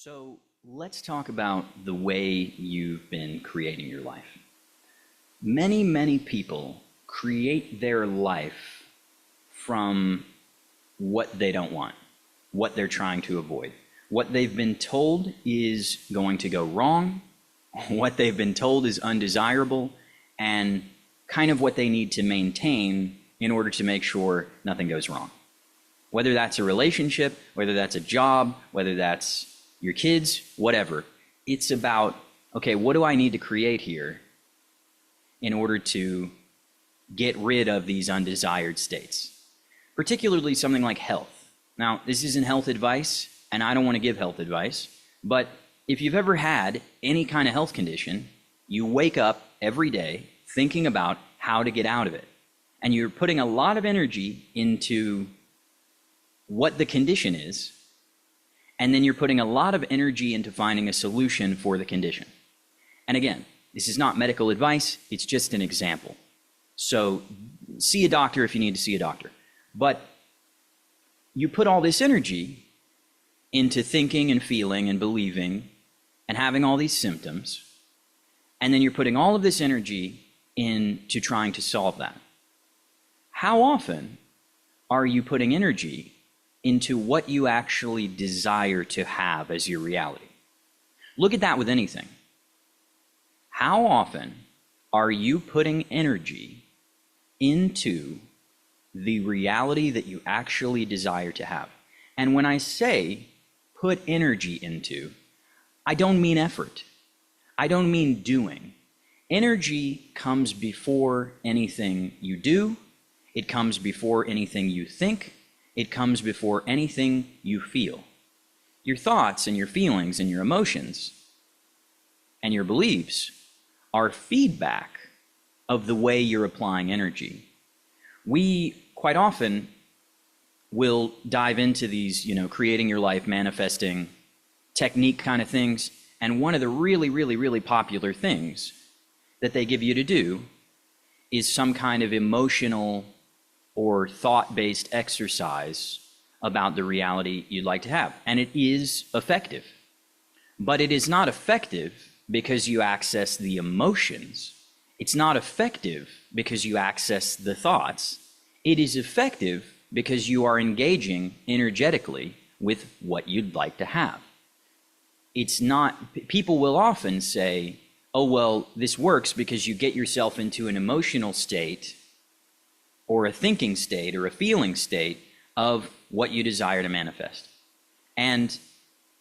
So let's talk about the way you've been creating your life. Many people create their life from what they don't want, what they're trying to avoid. What they've been told is going to go wrong, what they've been told is undesirable, and kind of what they need to maintain in order to make sure nothing goes wrong. Whether that's a relationship, whether that's a job, whether that's your kids, whatever. It's about, okay, what do I need to create here in order to get rid of these undesired states? Particularly something like health. Now, this isn't health advice, and I don't want to give health advice, but if you've ever had any kind of health condition, you wake up every day thinking about how to get out of it. And you're putting a lot of energy into what the condition is, and then you're putting a lot of energy into finding a solution for the condition. And again, this is not medical advice, it's just an example. So see a doctor if you need to see a doctor. But you put all this energy into thinking and feeling and believing and having all these symptoms, and then you're putting all of this energy into trying to solve that. How often are you putting energy into what you actually desire to have as your reality? Look at that with anything. How often are you putting energy into the reality that you actually desire to have? And when I say put energy into, I don't mean effort. I don't mean doing. Energy comes before anything you do. It comes before anything you think. It comes before anything you feel. Your thoughts and your feelings and your emotions and your beliefs are feedback of the way you're applying energy. We quite often will dive into these, creating your life, manifesting technique kind of things. And one of the really popular things that they give you to do is some kind of emotional or thought-based exercise about the reality you'd like to have. And it is effective. But it is not effective because you access the emotions. It's not effective because you access the thoughts. It is effective because you are engaging energetically with what you'd like to have. It's not, people will often say, oh, well, this works because you get yourself into an emotional state or a thinking state or a feeling state of what you desire to manifest. And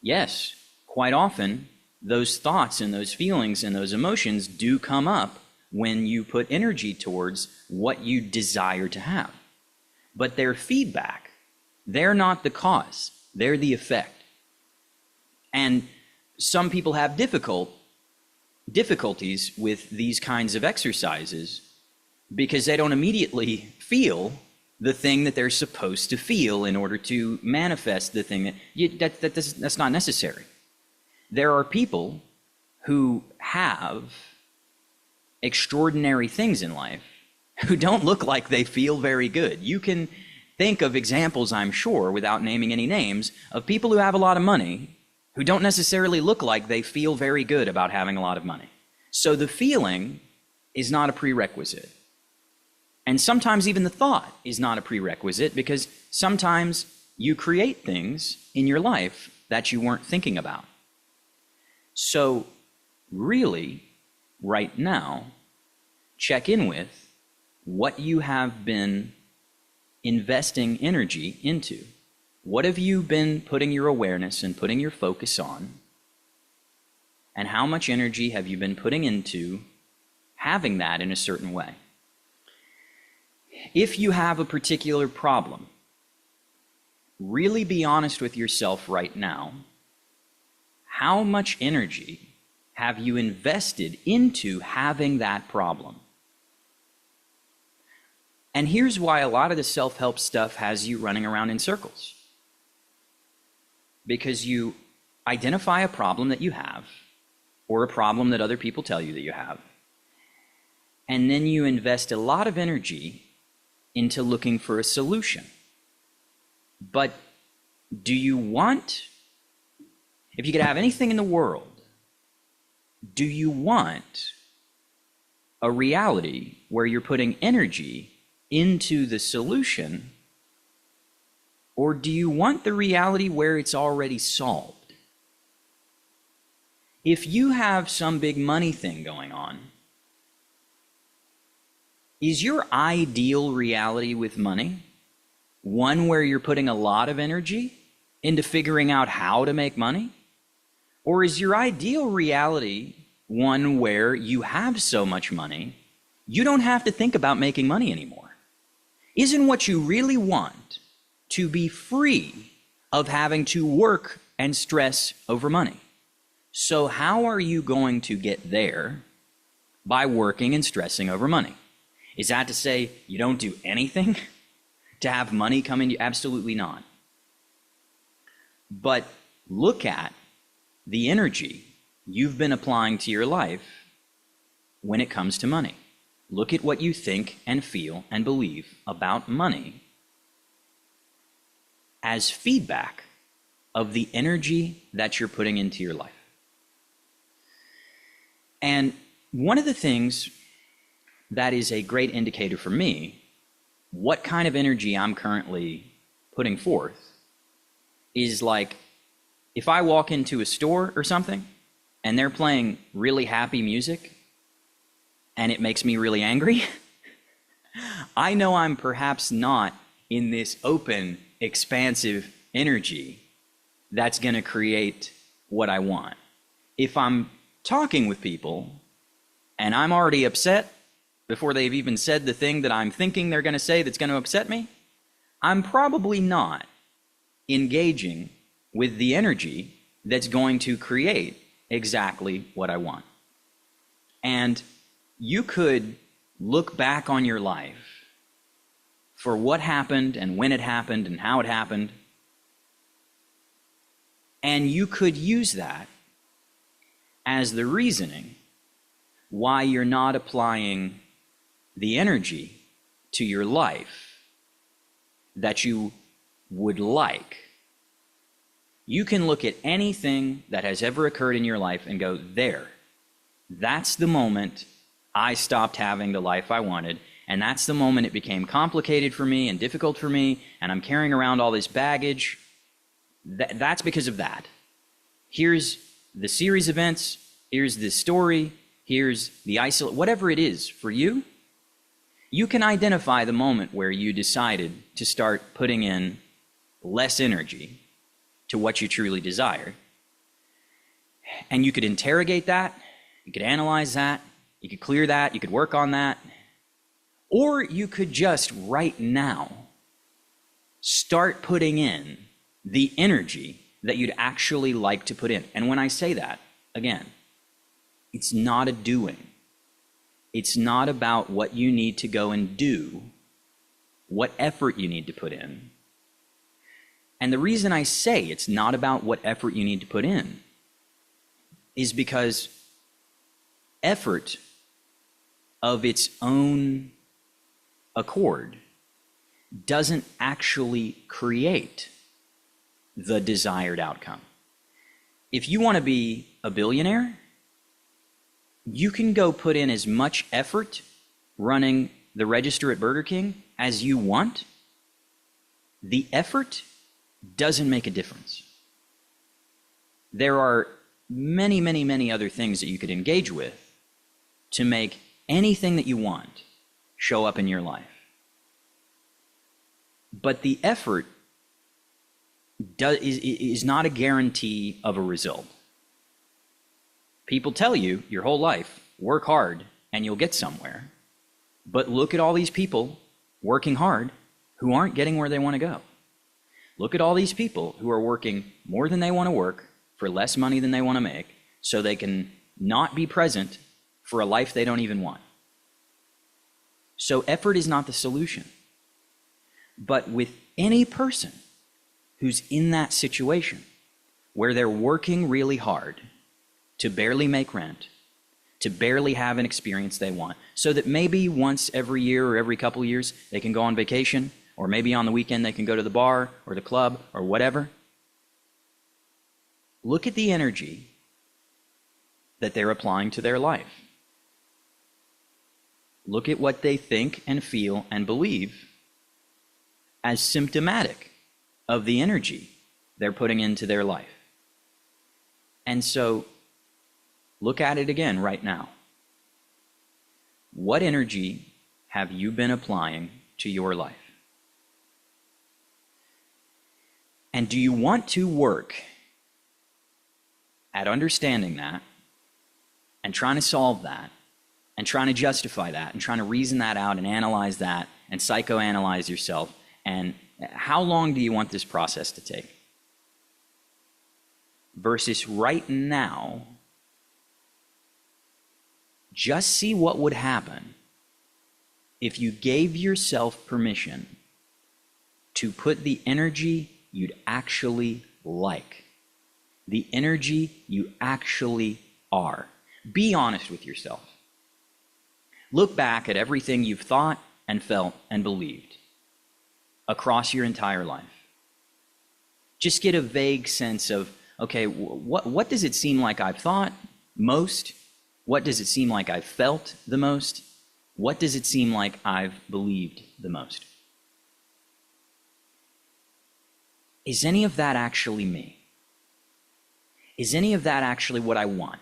yes, quite often, those thoughts and those feelings and those emotions do come up when you put energy towards what you desire to have. But they're feedback. They're not the cause. They're the effect. And some people have difficulties with these kinds of exercises because they don't immediately feel the thing that they're supposed to feel in order to manifest the thing that's not necessary. There are people who have extraordinary things in life who don't look like they feel very good. You can think of examples, I'm sure, without naming any names, of people who have a lot of money who don't necessarily look like they feel very good about having a lot of money. So the feeling is not a prerequisite. And sometimes even the thought is not a prerequisite because sometimes you create things in your life that you weren't thinking about. So really, right now, check in with what you have been investing energy into. What have you been putting your awareness and putting your focus on? And how much energy have you been putting into having that in a certain way? If you have a particular problem, really be honest with yourself right now. How much energy have you invested into having that problem? And here's why a lot of the self-help stuff has you running around in circles. Because you identify a problem that you have, or a problem that other people tell you that you have, and then you invest a lot of energy into looking for a solution. But do you want If you could have anything in the world, do you want a reality where you're putting energy into the solution, or do you want the reality where it's already solved? If you have some big money thing going on, is your ideal reality with money one where you're putting a lot of energy into figuring out how to make money? Or is your ideal reality one where you have so much money, you don't have to think about making money anymore? Isn't what you really want to be free of having to work and stress over money? So how are you going to get there by working and stressing over money? Is that to say you don't do anything to have money come in? Absolutely not. But look at the energy you've been applying to your life when it comes to money. Look at what you think and feel and believe about money as feedback of the energy that you're putting into your life. And one of the things that is a great indicator for me, what kind of energy I'm currently putting forth, is like if I walk into a store or something and they're playing really happy music and it makes me really angry, I know I'm perhaps not in this open, expansive energy that's going to create what I want. If I'm talking with people and I'm already upset before they've even said the thing that I'm thinking they're going to say that's going to upset me, I'm probably not engaging with the energy that's going to create exactly what I want. And you could look back on your life for what happened and when it happened and how it happened, and you could use that as the reasoning why you're not applying the energy to your life that you would like. You can look at anything that has ever occurred in your life and go, there, that's the moment I stopped having the life I wanted, and that's the moment it became complicated for me and difficult for me, and I'm carrying around all this baggage. That's because of that. Here's the series of events, here's the story, here's the whatever it is for you. You can identify the moment where you decided to start putting in less energy to what you truly desire. And you could interrogate that, you could analyze that, you could clear that, you could work on that. Or you could just right now start putting in the energy that you'd actually like to put in. And when I say that, again, it's not a doing. It's not about what you need to go and do, what effort you need to put in. And the reason I say it's not about what effort you need to put in is because effort of its own accord doesn't actually create the desired outcome. If you want to be a billionaire, you can go put in as much effort running the register at Burger King as you want. The effort doesn't make a difference. There are many, many, many other things that you could engage with to make anything that you want show up in your life. But the effort is not a guarantee of a result. People tell you your whole life, work hard and you'll get somewhere. But look at all these people working hard who aren't getting where they want to go. Look at all these people who are working more than they want to work for less money than they want to make so they can not be present for a life they don't even want. So effort is not the solution. But with any person who's in that situation where they're working really hard to barely make rent, to barely have an experience they want, so that maybe once every year or every couple of years they can go on vacation, or maybe on the weekend they can go to the bar or the club or whatever. Look at the energy that they're applying to their life. Look at what they think and feel and believe as symptomatic of the energy they're putting into their life. And so, look at it again right now. What energy have you been applying to your life? And do you want to work at understanding that and trying to solve that and trying to justify that and trying to reason that out and analyze that and psychoanalyze yourself? And how long do you want this process to take? Versus right now, just see what would happen if you gave yourself permission to put the energy you'd actually like, the energy you actually are. Be honest with yourself. Look back at everything you've thought and felt and believed across your entire life. Just get a vague sense of, okay, what does it seem like I've thought most? What does it seem like I've felt the most? What does it seem like I've believed the most? Is any of that actually me? Is any of that actually what I want?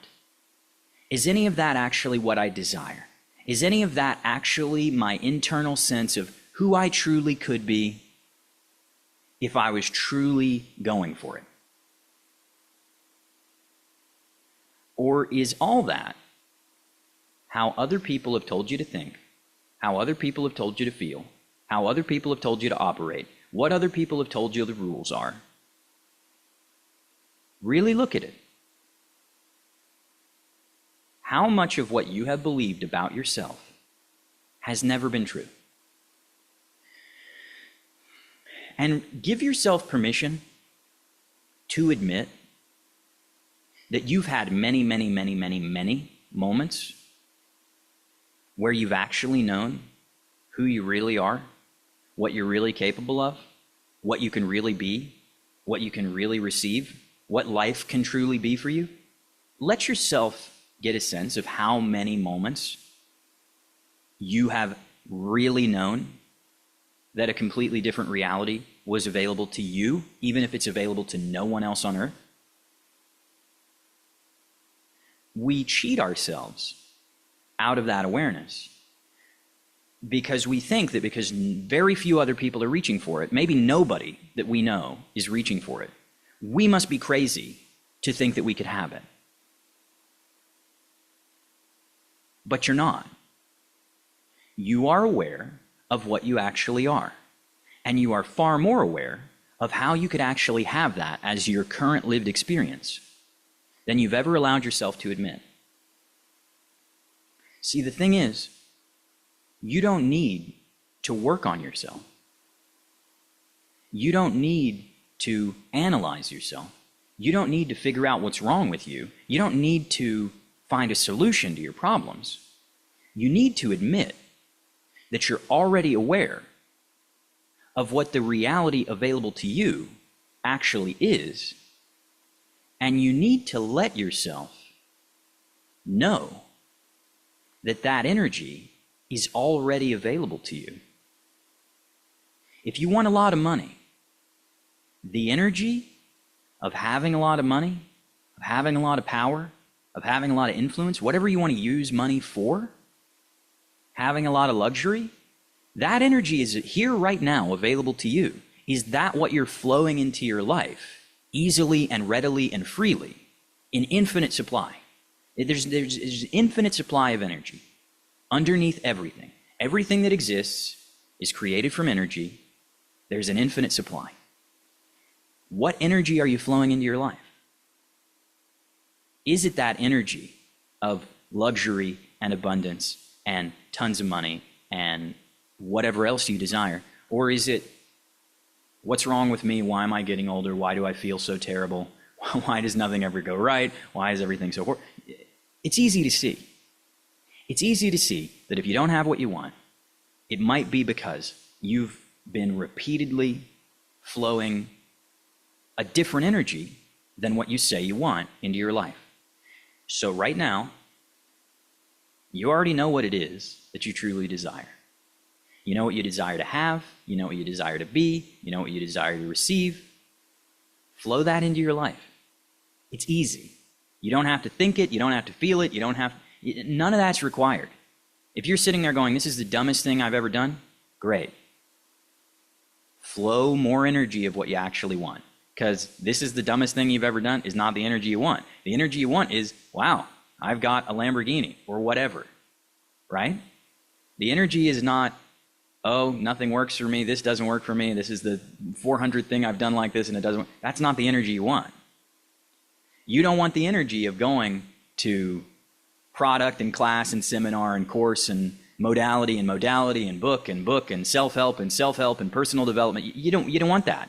Is any of that actually what I desire? Is any of that actually my internal sense of who I truly could be if I was truly going for it? Or is all that how other people have told you to think, how other people have told you to feel, how other people have told you to operate, what other people have told you the rules are? Really look at it. How much of what you have believed about yourself has never been true? And give yourself permission to admit that you've had many, many, many, many, many moments where you've actually known who you really are, what you're really capable of, what you can really be, what you can really receive, what life can truly be for you. Let yourself get a sense of how many moments you have really known that a completely different reality was available to you, even if it's available to no one else on earth. We cheat ourselves out of that awareness because we think that because very few other people are reaching for it, maybe nobody that we know is reaching for it, we must be crazy to think that we could have it. But you're not. You are aware of what you actually are, and you are far more aware of how you could actually have that as your current lived experience than you've ever allowed yourself to admit. See, the thing is, you don't need to work on yourself. You don't need to analyze yourself. You don't need to figure out what's wrong with you. You don't need to find a solution to your problems. You need to admit that you're already aware of what the reality available to you actually is, and you need to let yourself know that that energy is already available to you. If you want a lot of money, the energy of having a lot of money, of having a lot of power, of having a lot of influence, whatever you want to use money for, having a lot of luxury, that energy is here right now available to you. Is that what you're flowing into your life easily and readily and freely in infinite supply? There's infinite supply of energy underneath everything. Everything that exists is created from energy. There's an infinite supply. What energy are you flowing into your life? Is it that energy of luxury and abundance and tons of money and whatever else you desire? Or is it, what's wrong with me? Why am I getting older? Why do I feel so terrible? Why does nothing ever go right? Why is everything so horrible? It's easy to see. It's easy to see that if you don't have what you want, it might be because you've been repeatedly flowing a different energy than what you say you want into your life. So right now, you already know what it is that you truly desire. You know what you desire to have, you know what you desire to be, you know what you desire to receive. Flow that into your life. It's easy. You don't have to think it, you don't have to feel it, none of that's required. If you're sitting there going, this is the dumbest thing I've ever done, great. Flow more energy of what you actually want. Because this is the dumbest thing you've ever done is not the energy you want. The energy you want is, wow, I've got a Lamborghini or whatever, right? The energy is not, oh, nothing works for me, this doesn't work for me, this is the 400th thing I've done like this and it doesn't work. That's not the energy you want. You don't want the energy of going to product and class and seminar and course and modality and book and self-help and personal development. You don't want that.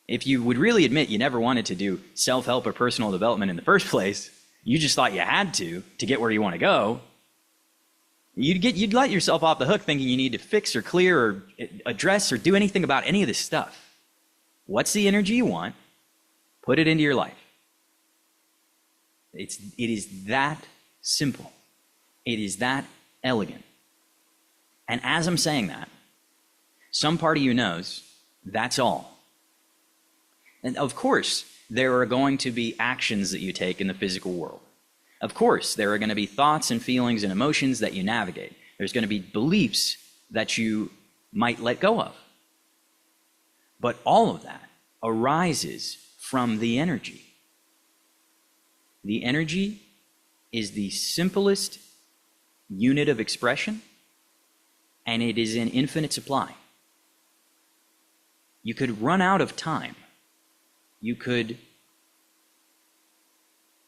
If you would really admit you never wanted to do self-help or personal development in the first place, you just thought you had to get where you want to go, you'd let yourself off the hook thinking you need to fix or clear or address or do anything about any of this stuff. What's the energy you want? Put it into your life. It is that simple. It is that elegant. And as I'm saying that, some part of you knows that's all. And of course, there are going to be actions that you take in the physical world. Of course, there are going to be thoughts and feelings and emotions that you navigate. There's going to be beliefs that you might let go of. But all of that arises from the energy. The energy is the simplest unit of expression, and it is in infinite supply. You could run out of time.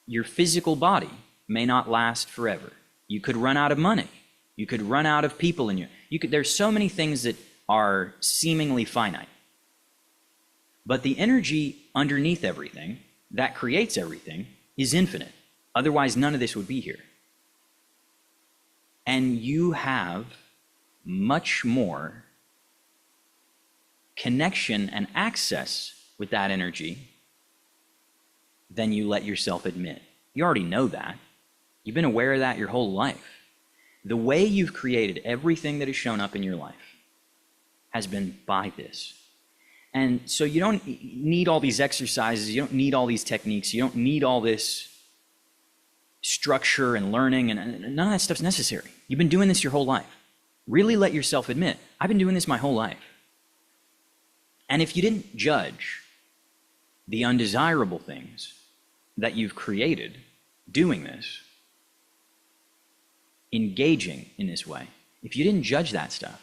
Your physical body may not last forever. You could run out of money. You could run out of people in you. There's so many things that are seemingly finite. But the energy underneath everything that creates everything is infinite. Otherwise, none of this would be here. And you have much more connection and access with that energy than you let yourself admit. You already know that. You've been aware of that your whole life. The way you've created everything that has shown up in your life has been by this. And so you don't need all these exercises, you don't need all these techniques, you don't need all this structure and learning, and none of that stuff's necessary. You've been doing this your whole life. Really let yourself admit, I've been doing this my whole life. And if you didn't judge the undesirable things that you've created doing this, engaging in this way, if you didn't judge that stuff,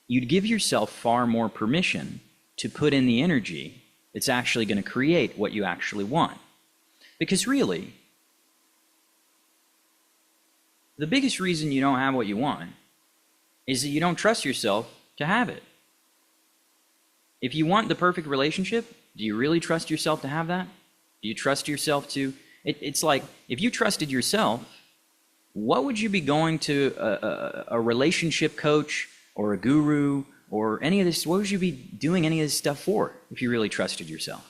you'd give yourself far more permission to put in the energy that's actually going to create what you actually want. Because really, the biggest reason you don't have what you want is that you don't trust yourself to have it. If you want the perfect relationship, do you really trust yourself to have that? Do you trust yourself to... It's like, if you trusted yourself, what would you be going to a relationship coach or a guru or any of this? What would you be doing any of this stuff for if you really trusted yourself?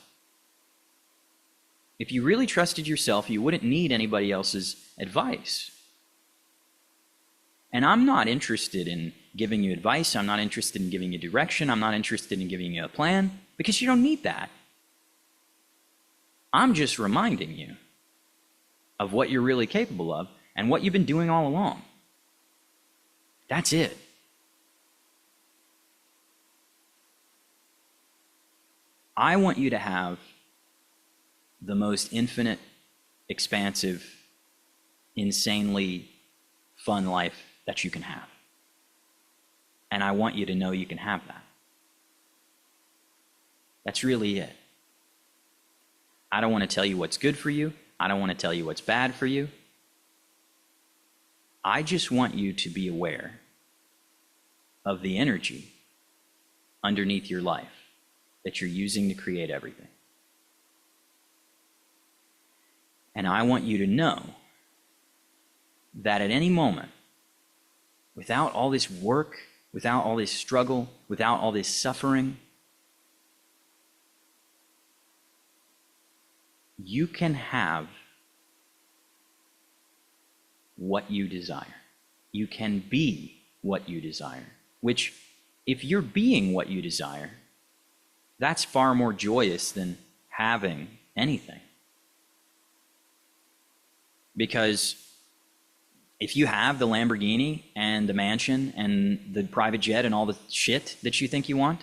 If you really trusted yourself, you wouldn't need anybody else's advice. And I'm not interested in giving you advice. I'm not interested in giving you direction. I'm not interested in giving you a plan, because you don't need that. I'm just reminding you of what you're really capable of and what you've been doing all along. That's it. I want you to have the most infinite, expansive, insanely fun life that you can have. And I want you to know you can have that. That's really it. I don't want to tell you what's good for you. I don't want to tell you what's bad for you. I just want you to be aware of the energy underneath your life that you're using to create everything. And I want you to know that at any moment, without all this work, without all this struggle, without all this suffering, you can have what you desire. You can be what you desire, which, if you're being what you desire, that's far more joyous than having anything. Because if you have the Lamborghini and the mansion and the private jet and all the shit that you think you want,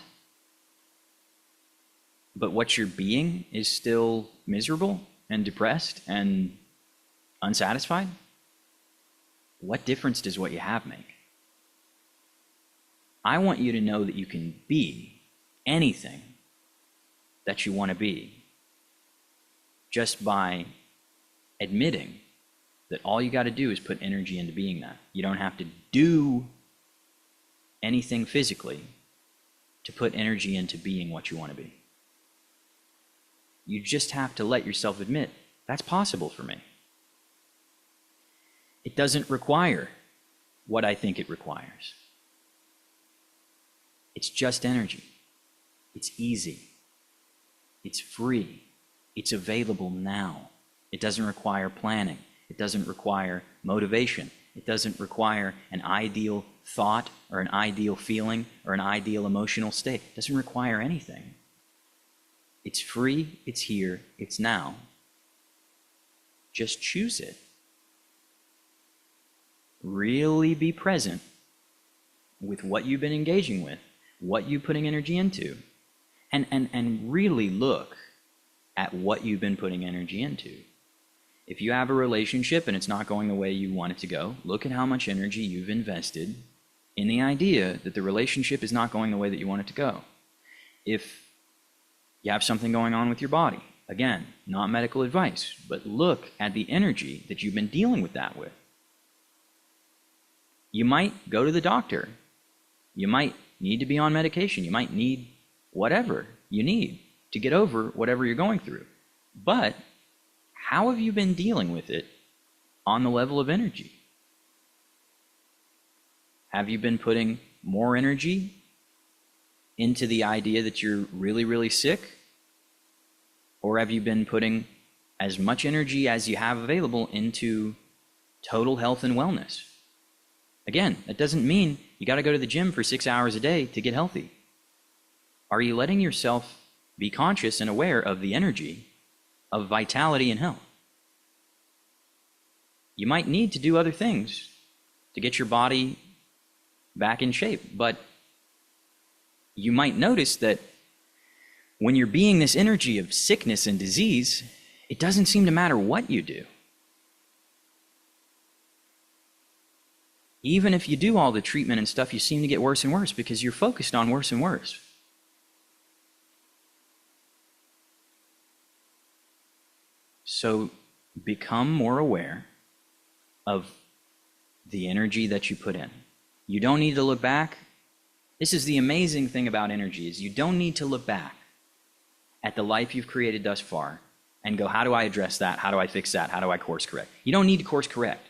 but what you're being is still miserable and depressed and unsatisfied, what difference does what you have make? I want you to know that you can be anything that you want to be just by admitting that all you got to do is put energy into being that. You don't have to do anything physically to put energy into being what you want to be. You just have to let yourself admit, that's possible for me. It doesn't require what I think it requires. It's just energy. It's easy. It's free. It's available now. It doesn't require planning. It doesn't require motivation. It doesn't require an ideal thought or an ideal feeling or an ideal emotional state. It doesn't require anything. It's free, it's here, it's now. Just choose it. Really be present with what you've been engaging with, what you're putting energy into, and really look at what you've been putting energy into. If you have a relationship and it's not going the way you want it to go, look at how much energy you've invested in the idea that the relationship is not going the way that you want it to go. If you have something going on with your body, again, not medical advice, but look at the energy that you've been dealing with that with. You might go to the doctor. You might need to be on medication. You might need whatever you need to get over whatever you're going through. But how have you been dealing with it on the level of energy? Have you been putting more energy into the idea that you're really, really sick? Or have you been putting as much energy as you have available into total health and wellness? Again, that doesn't mean you got to go to the gym for 6 hours a day to get healthy. Are you letting yourself be conscious and aware of the energy of vitality and health? You might need to do other things to get your body back in shape, but you might notice that when you're being this energy of sickness and disease, it doesn't seem to matter what you do. Even if you do all the treatment and stuff, you seem to get worse and worse because you're focused on worse and worse. So become more aware of the energy that you put in. You don't need to look back. This is the amazing thing about energy, is you don't need to look back at the life you've created thus far and go, how do I address that? How do I fix that? How do I course correct? You don't need to course correct.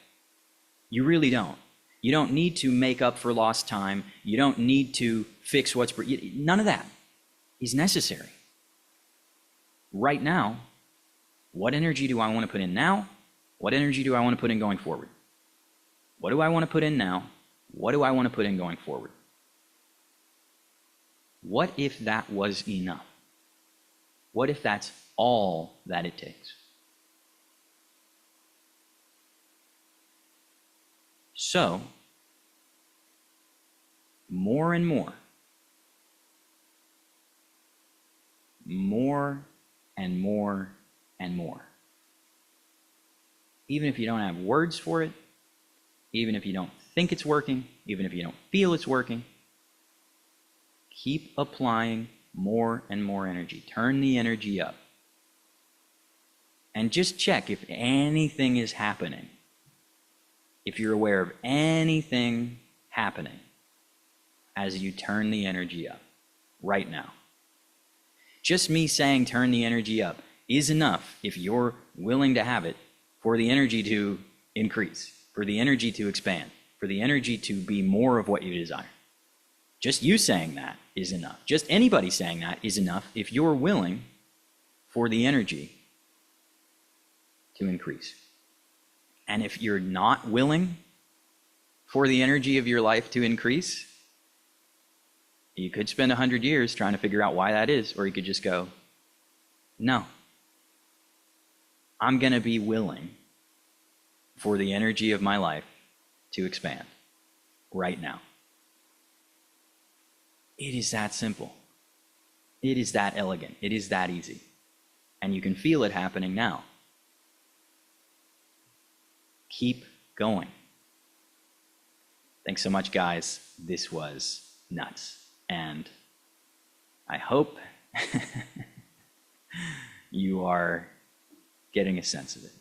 You really don't. You don't need to make up for lost time. You don't need to fix what's... None of that is necessary. Right now, what energy do I want to put in now? What energy do I want to put in going forward? What do I want to put in now? What do I want to put in going forward? What if that was enough? What if that's all that it takes? So, more and more and more and more. Even if you don't have words for it, even if you don't think it's working, even if you don't feel it's working, keep applying more and more energy. Turn the energy up. And just check if anything is happening. If you're aware of anything happening as you turn the energy up right now. Just me saying turn the energy up is enough, if you're willing to have it, for the energy to increase, for the energy to expand, for the energy to be more of what you desire. Just you saying that is enough. Just anybody saying that is enough if you're willing for the energy to increase. And if you're not willing for the energy of your life to increase, you could spend 100 years trying to figure out why that is, or you could just go, no, I'm going to be willing for the energy of my life to expand right now. It is that simple. It is that elegant. It is that easy. And you can feel it happening now. Keep going. Thanks so much, guys. This was nuts. And I hope you are getting a sense of it.